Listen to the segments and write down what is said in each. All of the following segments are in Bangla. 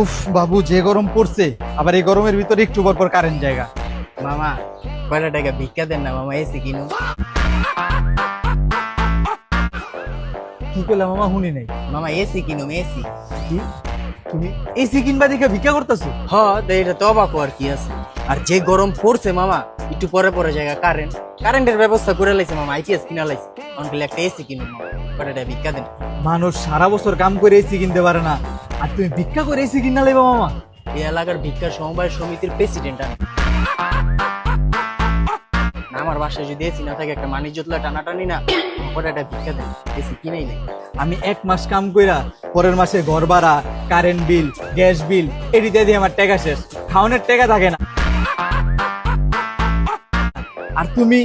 উফ বাবু, যে গরম পড়ছে, আবার এই গরমের ভিতরে একটু পর পর কারেন্ট জায়গা। মামা কয়টা টাকা ভিক্ষা দেন না মামা, এসি কিনো। কি করলাম মামা, শুনি নাই। মামা এসি কিনুম, এসি। কি তুমি এসি কিনবা দেখে ভিক্ষা করতেছো? হ তো এটা তো অবাক আর কি আছে। আর যে গরম পড়ছে মামা, একটু পরে পরে জায়গা কারেন্টের ব্যবস্থা করে লাইছে মামা, আইপিএস কিনা লাইছে। অনকে একটা এসি কিনুম মামা, কয়টা টাকা ভিক্ষা দেন। মানুষ সারা বছর কাম করে এসি কিনতে পারে না, আর তুমি ভিক্ষা করে এসি কিনা লাইবা মামা? এই এলাকার ভিক্ষা সমবায় সমিতির প্রেসিডেন্ট আমি। না, আমার বাসায় যদি এসি না থাকে, একটা মানি জোতলা টানাটানি না, কয়টা টাকা ভিক্ষা দেন, এসি কিনেই নাই। আমি 1 মাস কাম কইরা পরের মাসে ঘর ভাড়া, কারেন্ট বিল, গ্যাস বিল এডিতে দিয়ে আমার টাকা শেষ, খাওয়ানোর টাকা থাকে না। আর তুমি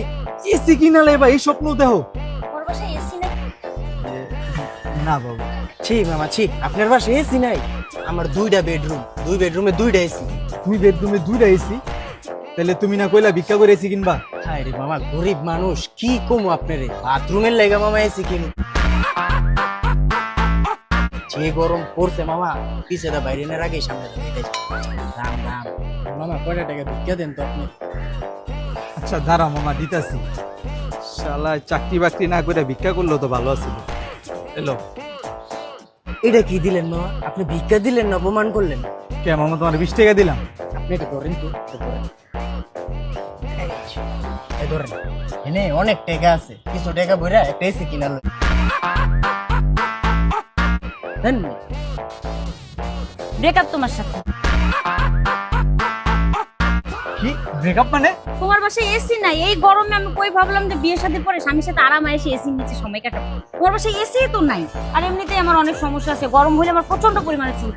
এসি কিনা লাইবা, এই স্বপ্ন দেখো? ওর বাসায় এসি না? না বাবু। ছি মামা ছি, আপনার বাসায় এসি নাই? আমার 2টা বেডরুম, 2 বেডরুমে 2টা এসি। তুমি বেডরুমে 2টা এসি? তাহলে তুমি না কইলা ভিক্ষা করে এসি কিনবা? হায় রে মামা, গরিব মানুষ, কি কমু আপনারে, বাথরুমের লেগা মামা এসি কিনু। যে গরম পড়ছে মামা, পিছে দা বাইরে না রাখি, সামনে দা এটাই রাম রাম। মামা কয়টা টাকা ভিক্ষা দেন তো আপনি। আচ্ছা দাঁড়া মামা, দিতাছি। শালা চাকরি বাকরি না করে ভিক্ষা করলো তো ভালো আছিল। এলো। এটা কি দিলেন মামা? আপনি ভিক্ষা দিলেন না অপমান করলেন? কে মামা, তোমার 20 টাকা দিলাম। আপনি এটা ধরেন তো, এটা ধরেন। এই ধরেন, এনে অনেক টাকা আছে, কিছু টাকা ভরে একটা এসি কিনা লই। দেন। ব্রেকআপ তোমার সাথে। কি ব্রেকআপ মানে? তোমার বাসায় এসি নাই, এই গরমে আমি কই ভাবলাম যে বিয়ে শাদীর পরে স্বামীর সাথে আরামে এসে এসির নিচে সময় কাটাবো। তোমার বাসায় এসি তো নাই, আর এমনিতেই আমার অনেক সমস্যা আছে, গরম হলে আমার প্রচন্ড পরিমাণে চুল পড়ে।